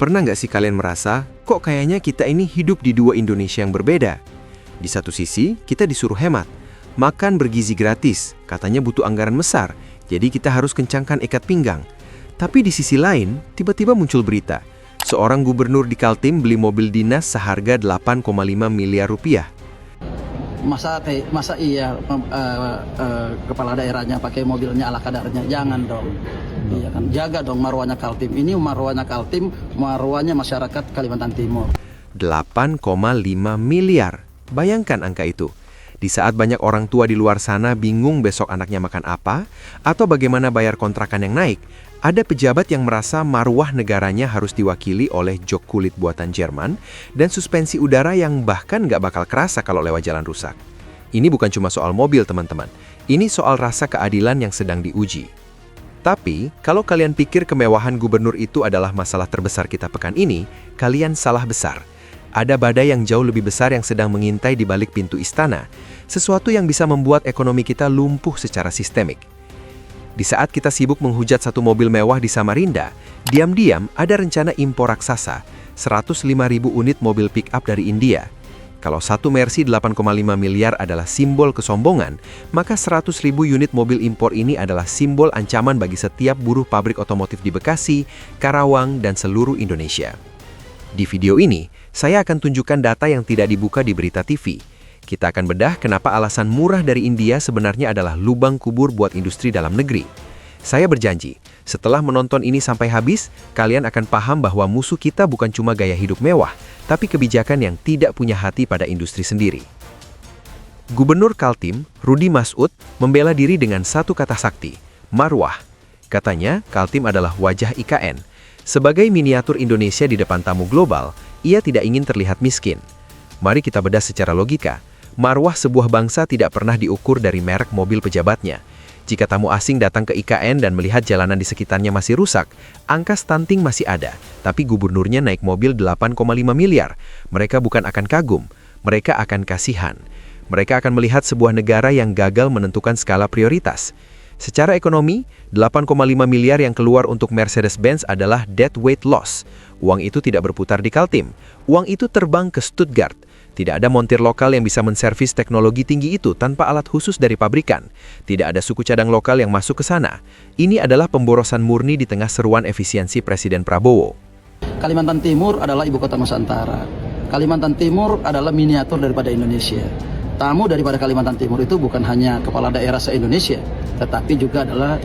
Pernah nggak sih kalian merasa, kok kayaknya kita ini hidup di dua Indonesia yang berbeda? Di satu sisi, kita disuruh hemat. Makan bergizi gratis, katanya butuh anggaran besar, jadi kita harus kencangkan ikat pinggang. Tapi di sisi lain, tiba-tiba muncul berita. Seorang gubernur di Kaltim beli mobil dinas seharga 8,5 miliar rupiah. Masa iya kepala daerahnya pakai mobilnya ala kadarnya? Jangan dong. Iya kan, jaga dong marwahnya Kaltim. Ini marwahnya Kaltim, marwahnya masyarakat Kalimantan Timur. 8,5 miliar. Bayangkan angka itu. Di saat banyak orang tua di luar sana bingung besok anaknya makan apa, atau bagaimana bayar kontrakan yang naik, ada pejabat yang merasa marwah negaranya harus diwakili oleh jok kulit buatan Jerman dan suspensi udara yang bahkan nggak bakal kerasa kalau lewat jalan rusak. Ini bukan cuma soal mobil, teman-teman. Ini soal rasa keadilan yang sedang diuji. Tapi, kalau kalian pikir kemewahan gubernur itu adalah masalah terbesar kita pekan ini, kalian salah besar. Ada badai yang jauh lebih besar yang sedang mengintai di balik pintu istana, sesuatu yang bisa membuat ekonomi kita lumpuh secara sistemik. Di saat kita sibuk menghujat satu mobil mewah di Samarinda, diam-diam ada rencana impor raksasa, 105.000 unit mobil pick-up dari India. Kalau satu Mercy 8,5 miliar adalah simbol kesombongan, maka 100.000 unit mobil impor ini adalah simbol ancaman bagi setiap buruh pabrik otomotif di Bekasi, Karawang, dan seluruh Indonesia. Di video ini, saya akan tunjukkan data yang tidak dibuka di berita TV. Kita akan bedah kenapa alasan murah dari India sebenarnya adalah lubang kubur buat industri dalam negeri. Saya berjanji, setelah menonton ini sampai habis, kalian akan paham bahwa musuh kita bukan cuma gaya hidup mewah, tapi kebijakan yang tidak punya hati pada industri sendiri. Gubernur Kaltim, Rudi Masud, membela diri dengan satu kata sakti, marwah. Katanya, Kaltim adalah wajah IKN. Sebagai miniatur Indonesia di depan tamu global, ia tidak ingin terlihat miskin. Mari kita bedah secara logika. Marwah sebuah bangsa tidak pernah diukur dari merek mobil pejabatnya. Jika tamu asing datang ke IKN dan melihat jalanan di sekitarnya masih rusak, angka stunting masih ada, tapi gubernurnya naik mobil 8,5 miliar. Mereka bukan akan kagum, mereka akan kasihan. Mereka akan melihat sebuah negara yang gagal menentukan skala prioritas. Secara ekonomi, 8,5 miliar yang keluar untuk Mercedes-Benz adalah deadweight loss. Uang itu tidak berputar di Kaltim. Uang itu terbang ke Stuttgart. Tidak ada montir lokal yang bisa menservis teknologi tinggi itu tanpa alat khusus dari pabrikan. Tidak ada suku cadang lokal yang masuk ke sana. Ini adalah pemborosan murni di tengah seruan efisiensi Presiden Prabowo. Kalimantan Timur adalah ibu kota Nusantara. Kalimantan Timur adalah miniatur daripada Indonesia. Tamu daripada Kalimantan Timur itu bukan hanya kepala daerah se-Indonesia, tetapi juga adalah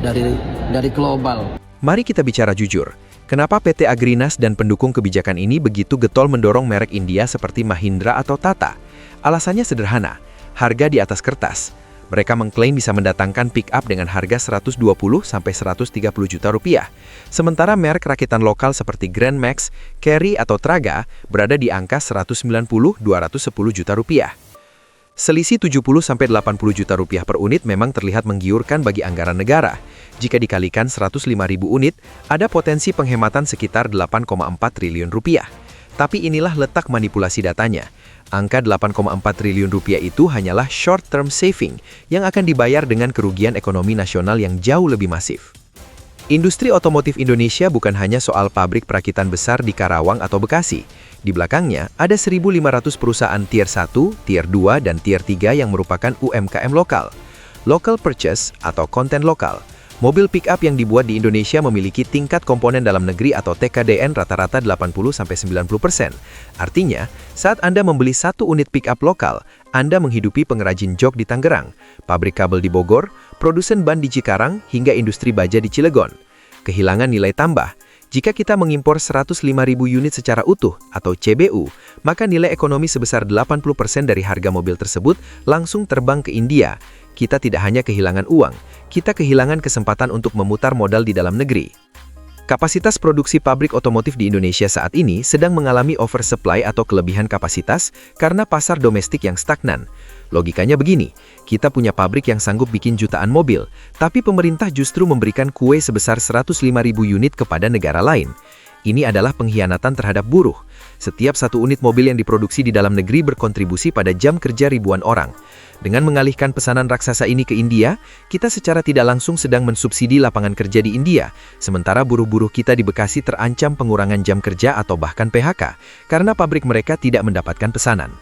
dari global. Mari kita bicara jujur. Kenapa PT Agrinas dan pendukung kebijakan ini begitu getol mendorong merek India seperti Mahindra atau Tata? Alasannya sederhana, harga di atas kertas. Mereka mengklaim bisa mendatangkan pick-up dengan harga 120-130 juta rupiah. Sementara merek rakitan lokal seperti Grand Max, Carry atau Traga berada di angka 190-210 juta rupiah. Selisih 70-80 juta rupiah per unit memang terlihat menggiurkan bagi anggaran negara. Jika dikalikan 105.000 unit, ada potensi penghematan sekitar 8,4 triliun rupiah. Tapi inilah letak manipulasi datanya. Angka 8,4 triliun rupiah itu hanyalah short-term saving yang akan dibayar dengan kerugian ekonomi nasional yang jauh lebih masif. Industri otomotif Indonesia bukan hanya soal pabrik perakitan besar di Karawang atau Bekasi. Di belakangnya, ada 1.500 perusahaan Tier 1, Tier 2, dan Tier 3 yang merupakan UMKM lokal. Local purchase atau konten lokal. Mobil pick-up yang dibuat di Indonesia memiliki tingkat komponen dalam negeri atau TKDN rata-rata 80-90%. Artinya, saat Anda membeli satu unit pick-up lokal, Anda menghidupi pengrajin jok di Tangerang, pabrik kabel di Bogor, produsen ban di Cikarang, hingga industri baja di Cilegon. Kehilangan nilai tambah. Jika kita mengimpor 105.000 unit secara utuh atau CBU, maka nilai ekonomi sebesar 80% dari harga mobil tersebut langsung terbang ke India. Kita tidak hanya kehilangan uang, kita kehilangan kesempatan untuk memutar modal di dalam negeri. Kapasitas produksi pabrik otomotif di Indonesia saat ini sedang mengalami oversupply atau kelebihan kapasitas karena pasar domestik yang stagnan. Logikanya begini, kita punya pabrik yang sanggup bikin jutaan mobil, tapi pemerintah justru memberikan kue sebesar 105.000 unit kepada negara lain. Ini adalah pengkhianatan terhadap buruh. Setiap satu unit mobil yang diproduksi di dalam negeri berkontribusi pada jam kerja ribuan orang. Dengan mengalihkan pesanan raksasa ini ke India, kita secara tidak langsung sedang mensubsidi lapangan kerja di India, sementara buruh-buruh kita di Bekasi terancam pengurangan jam kerja atau bahkan PHK, karena pabrik mereka tidak mendapatkan pesanan.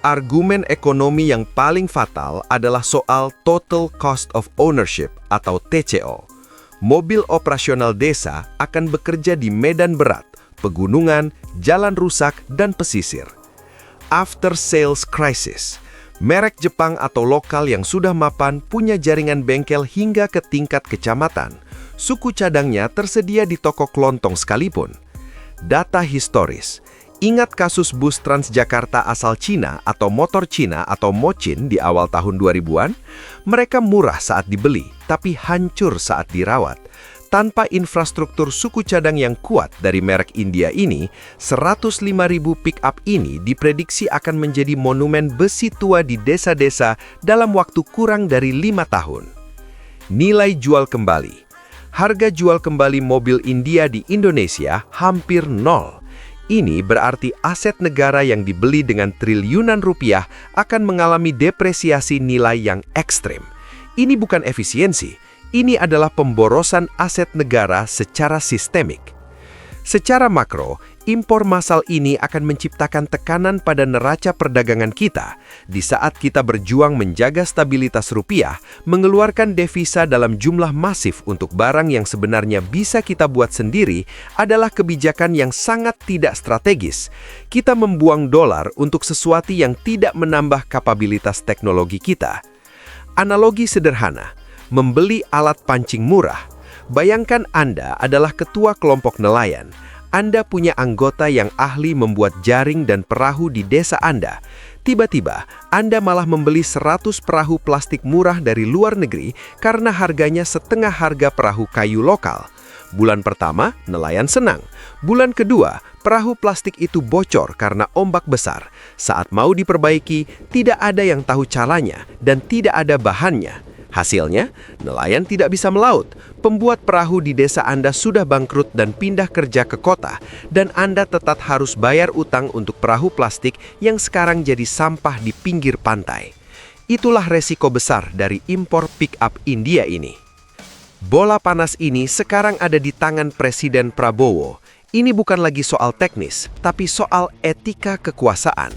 Argumen ekonomi yang paling fatal adalah soal Total Cost of Ownership atau TCO. Mobil operasional desa akan bekerja di medan berat, pegunungan, jalan rusak, dan pesisir. After sales crisis, merek Jepang atau lokal yang sudah mapan punya jaringan bengkel hingga ke tingkat kecamatan. Suku cadangnya tersedia di toko kelontong sekalipun. Data historis. Ingat kasus bus Transjakarta asal Cina atau motor Cina atau Mochin di awal tahun 2000-an? Mereka murah saat dibeli, tapi hancur saat dirawat. Tanpa infrastruktur suku cadang yang kuat dari merek India ini, 105.000 pick-up ini diprediksi akan menjadi monumen besi tua di desa-desa dalam waktu kurang dari 5 tahun. Nilai jual kembali. Harga jual kembali mobil India di Indonesia hampir nol. Ini berarti aset negara yang dibeli dengan triliunan rupiah akan mengalami depresiasi nilai yang ekstrem. Ini bukan efisiensi, ini adalah pemborosan aset negara secara sistemik. Secara makro, impor massal ini akan menciptakan tekanan pada neraca perdagangan kita di saat kita berjuang menjaga stabilitas rupiah, mengeluarkan devisa dalam jumlah masif untuk barang yang sebenarnya bisa kita buat sendiri adalah kebijakan yang sangat tidak strategis. Kita membuang dolar untuk sesuatu yang tidak menambah kapabilitas teknologi kita. Analogi sederhana, membeli alat pancing murah. Bayangkan Anda adalah ketua kelompok nelayan. Anda punya anggota yang ahli membuat jaring dan perahu di desa Anda. Tiba-tiba, Anda malah membeli 100 perahu plastik murah dari luar negeri karena harganya setengah harga perahu kayu lokal. Bulan pertama, nelayan senang. Bulan kedua, perahu plastik itu bocor karena ombak besar. Saat mau diperbaiki, tidak ada yang tahu caranya dan tidak ada bahannya. Hasilnya, nelayan tidak bisa melaut. Pembuat perahu di desa Anda sudah bangkrut dan pindah kerja ke kota, dan Anda tetap harus bayar utang untuk perahu plastik yang sekarang jadi sampah di pinggir pantai. Itulah resiko besar dari impor pick-up India ini. Bola panas ini sekarang ada di tangan Presiden Prabowo. Ini bukan lagi soal teknis, tapi soal etika kekuasaan.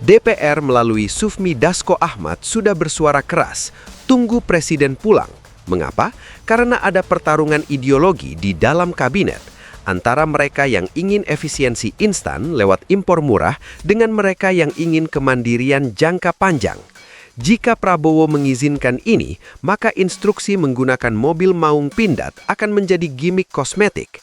DPR melalui Sufmi Dasko Ahmad sudah bersuara keras, tunggu presiden pulang. Mengapa? Karena ada pertarungan ideologi di dalam kabinet antara mereka yang ingin efisiensi instan lewat impor murah dengan mereka yang ingin kemandirian jangka panjang. Jika Prabowo mengizinkan ini, maka instruksi menggunakan mobil maung pindad akan menjadi gimmick kosmetik.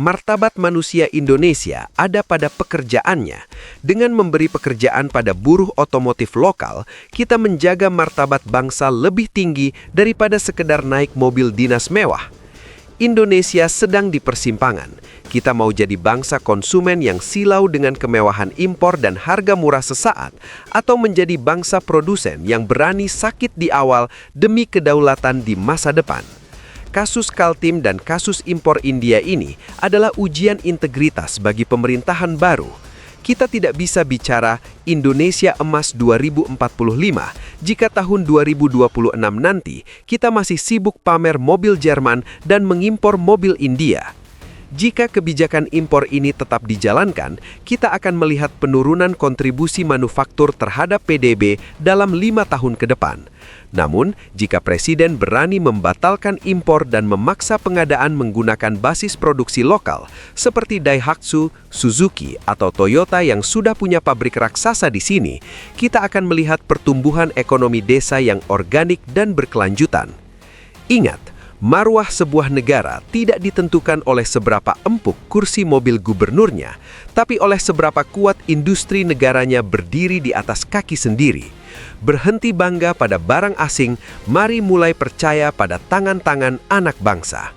Martabat manusia Indonesia ada pada pekerjaannya. Dengan memberi pekerjaan pada buruh otomotif lokal, kita menjaga martabat bangsa lebih tinggi daripada sekedar naik mobil dinas mewah. Indonesia sedang di persimpangan. Kita mau jadi bangsa konsumen yang silau dengan kemewahan impor dan harga murah sesaat, atau menjadi bangsa produsen yang berani sakit di awal demi kedaulatan di masa depan. Kasus Kaltim dan kasus impor India ini adalah ujian integritas bagi pemerintahan baru. Kita tidak bisa bicara Indonesia Emas 2045 jika tahun 2026 nanti kita masih sibuk pamer mobil Jerman dan mengimpor mobil India. Jika kebijakan impor ini tetap dijalankan, kita akan melihat penurunan kontribusi manufaktur terhadap PDB dalam 5 tahun ke depan. Namun, jika Presiden berani membatalkan impor dan memaksa pengadaan menggunakan basis produksi lokal, seperti Daihatsu, Suzuki, atau Toyota yang sudah punya pabrik raksasa di sini, kita akan melihat pertumbuhan ekonomi desa yang organik dan berkelanjutan. Ingat, marwah sebuah negara tidak ditentukan oleh seberapa empuk kursi mobil gubernurnya, tapi oleh seberapa kuat industri negaranya berdiri di atas kaki sendiri. Berhenti bangga pada barang asing, mari mulai percaya pada tangan-tangan anak bangsa.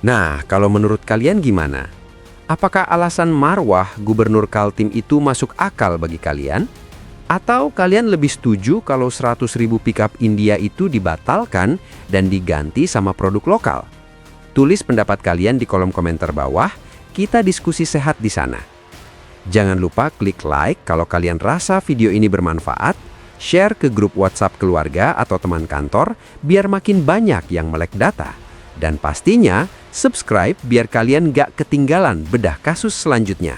Nah, kalau menurut kalian gimana? Apakah alasan marwah Gubernur Kaltim itu masuk akal bagi kalian? Atau kalian lebih setuju kalau 100.000 pickup India itu dibatalkan dan diganti sama produk lokal? Tulis pendapat kalian di kolom komentar bawah. kita diskusi sehat di sana. Jangan lupa klik like kalau kalian rasa video ini bermanfaat, share ke grup WhatsApp keluarga atau teman kantor biar makin banyak yang melek data. Dan pastinya, subscribe biar kalian gak ketinggalan bedah kasus selanjutnya.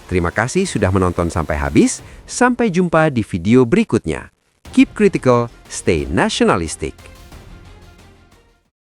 Terima kasih sudah menonton sampai habis, sampai jumpa di video berikutnya. Keep critical, stay nationalistic.